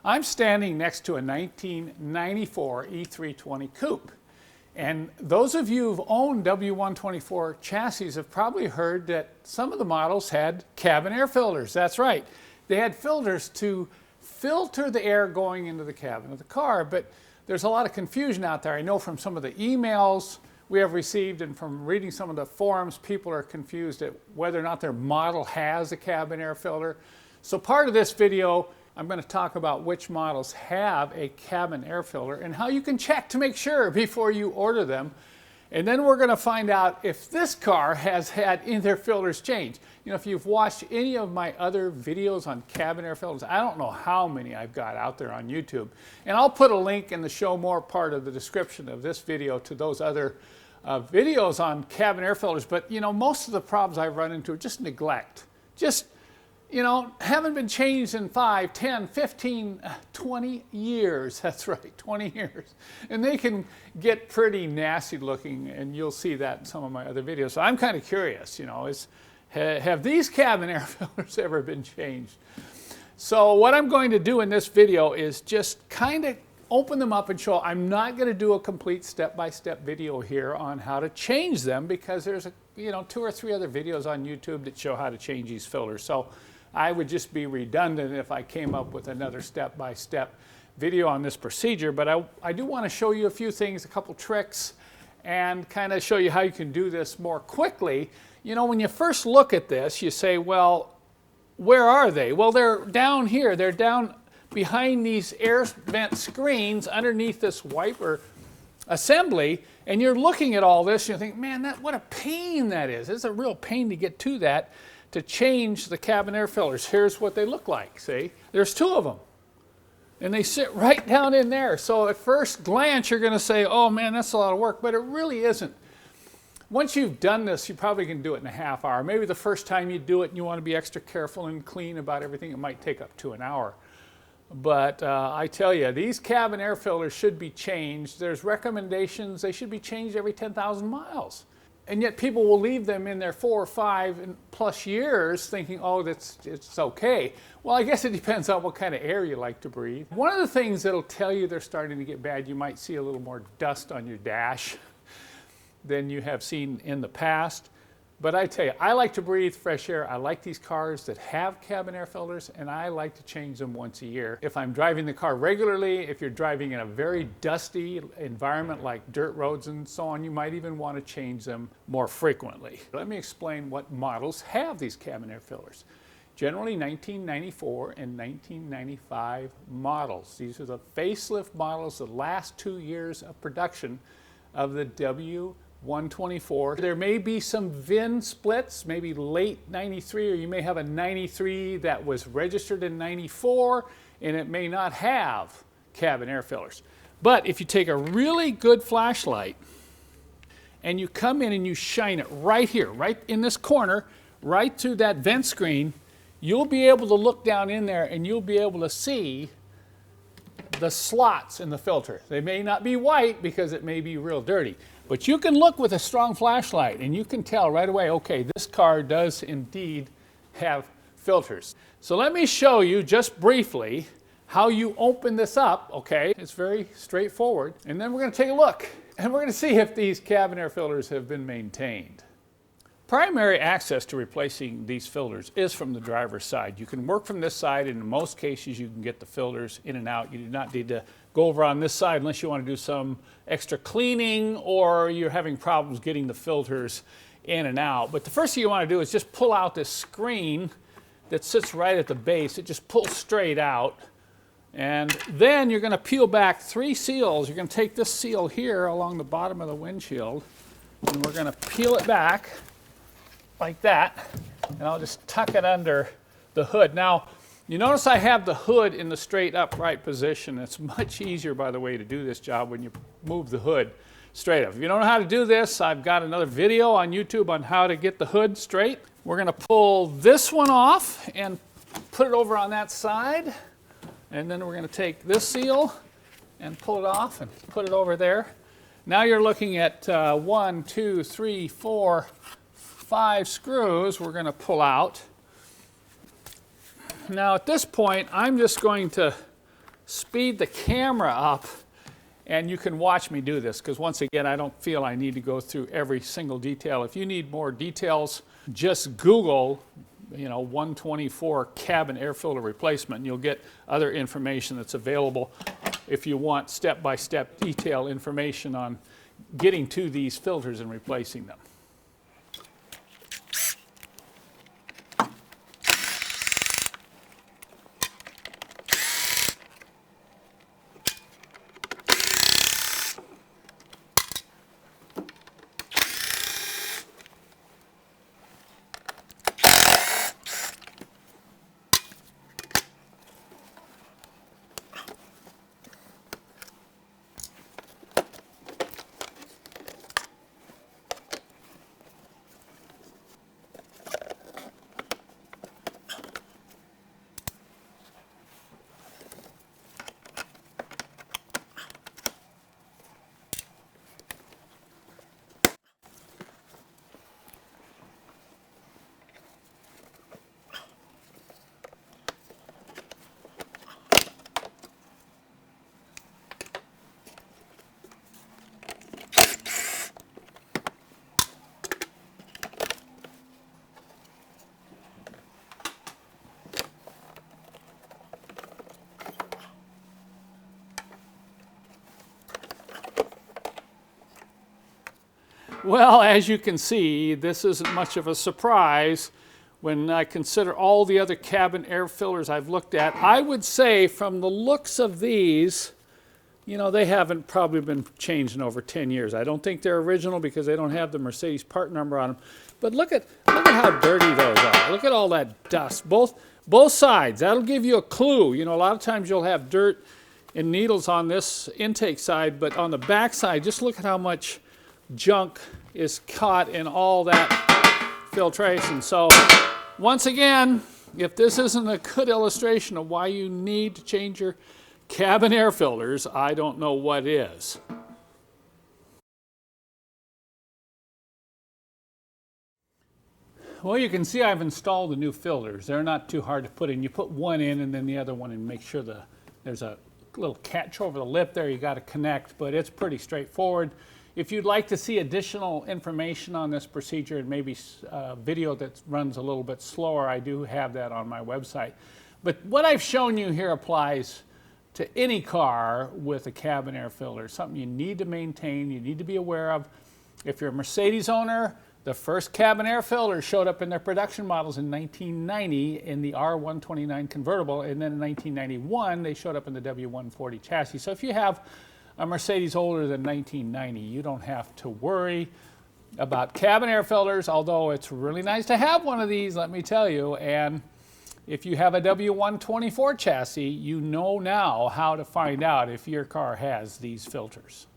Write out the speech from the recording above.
I'm standing next to a 1994 E320 coupe. And those of you who've owned W124 chassis have probably heard that some of the models had cabin air filters. That's right. They had filters to filter the air going into the cabin of the car, but there's a lot of confusion out there. I know from some of the emails we have received and from reading some of the forums, people are confused at whether or not their model has a cabin air filter. So part of this video, I'm going to talk about which models have a cabin air filter and how you can check to make sure before you order them. And then we're going to find out if this car has had their filters changed. You know, if you've watched any of my other videos on cabin air filters, I don't know how many I've got out there on YouTube. And I'll put a link in the show more part of the description of this video to those other videos on cabin air filters. But, you know, most of the problems I've run into are just neglect. Just, you know, haven't been changed in 5, 10, 15, 20 years. That's right, 20 years. And they can get pretty nasty looking, and you'll see that in some of my other videos. So I'm kind of curious, you know, have these cabin air filters ever been changed? So what I'm going to do in this video is just kind of open them up and show. I'm not going to do a complete step-by-step video here on how to change them because there's, 2 or 3 other videos on YouTube that show how to change these filters. So I would just be redundant if I came up with another step-by-step video on this procedure, but I do want to show you a few things, a couple tricks, and kind of show you how you can do this more quickly. You know, when you first look at this, you say, well, where are they? Well, they're down here. They're down behind these air vent screens underneath this wiper assembly, and you're looking at all this, and you think, man, what a pain that is. It's a real pain to get to that, to change the cabin air filters. Here's what they look like, see? There's 2 of them, and they sit right down in there. So at first glance, you're gonna say, oh man, that's a lot of work, but it really isn't. Once you've done this, you probably can do it in a half hour. Maybe the first time you do it and you want to be extra careful and clean about everything, it might take up to an hour. But I tell you, these cabin air filters should be changed. There's recommendations, they should be changed every 10,000 miles. And yet people will leave them in there 4 or 5 plus years thinking, oh, it's okay. Well, I guess it depends on what kind of air you like to breathe. One of the things that'll tell you they're starting to get bad, you might see a little more dust on your dash than you have seen in the past. But I tell you, I like to breathe fresh air. I like these cars that have cabin air filters, and I like to change them once a year. If I'm driving the car regularly, if you're driving in a very dusty environment like dirt roads and so on, you might even want to change them more frequently. Let me explain what models have these cabin air filters. Generally 1994 and 1995 models. These are the facelift models, the last 2 years of production of the W124. There may be some VIN splits, maybe late 93, or you may have a 93 that was registered in 94, and it may not have cabin air filters. But if you take a really good flashlight and you come in and you shine it right here, right in this corner, right through that vent screen, you'll be able to look down in there and you'll be able to see the slots in the filter. They may not be white because it may be real dirty, but you can look with a strong flashlight and you can tell right away, okay, this car does indeed have filters. So let me show you just briefly how you open this up, okay? It's very straightforward. And then we're going to take a look and we're going to see if these cabin air filters have been maintained. Primary access to replacing these filters is from the driver's side. You can work from this side, and in most cases you can get the filters in and out. You do not need to go over on this side unless you want to do some extra cleaning or you're having problems getting the filters in and out. But the first thing you want to do is just pull out this screen that sits right at the base. It just pulls straight out. And then you're going to peel back 3 seals. You're going to take this seal here along the bottom of the windshield, and we're going to peel it back like that, and I'll just tuck it under the hood. Now, you notice I have the hood in the straight upright position. It's much easier, by the way, to do this job when you move the hood straight up. If you don't know how to do this, I've got another video on YouTube on how to get the hood straight. We're going to pull this one off and put it over on that side, and then we're going to take this seal and pull it off and put it over there. Now you're looking at 1, 2, 3, 4, 5 screws we're going to pull out. Now at this point, I'm just going to speed the camera up and you can watch me do this, because once again, I don't feel I need to go through every single detail. If you need more details, just Google, 124 cabin air filter replacement, and you'll get other information that's available if you want step-by-step detail information on getting to these filters and replacing them. Well, as you can see, this isn't much of a surprise when I consider all the other cabin air filters I've looked at. I would say from the looks of these, they haven't probably been changed in over 10 years. I don't think they're original because they don't have the Mercedes part number on them. But look at how dirty those are. Look at all that dust, both sides. That'll give you a clue. A lot of times you'll have dirt and needles on this intake side, but on the back side, just look at how much junk is caught in all that filtration. So once again, if this isn't a good illustration of why you need to change your cabin air filters, I don't know what is. Well, you can see I've installed the new filters. They're not too hard to put in. You put one in and then the other one and make sure there's a little catch over the lip there you got to connect, but it's pretty straightforward. If you'd like to see additional information on this procedure and maybe a video that runs a little bit slower, I do have that on my website. But what I've shown you here applies to any car with a cabin air filter, something you need to maintain, you need to be aware of. If you're a Mercedes owner, the first cabin air filter showed up in their production models in 1990 in the R129 convertible, and then in 1991 they showed up in the W140 chassis. So if you have a Mercedes older than 1990, you don't have to worry about cabin air filters, although it's really nice to have one of these, let me tell you. And if you have a W124 chassis, you know now how to find out if your car has these filters.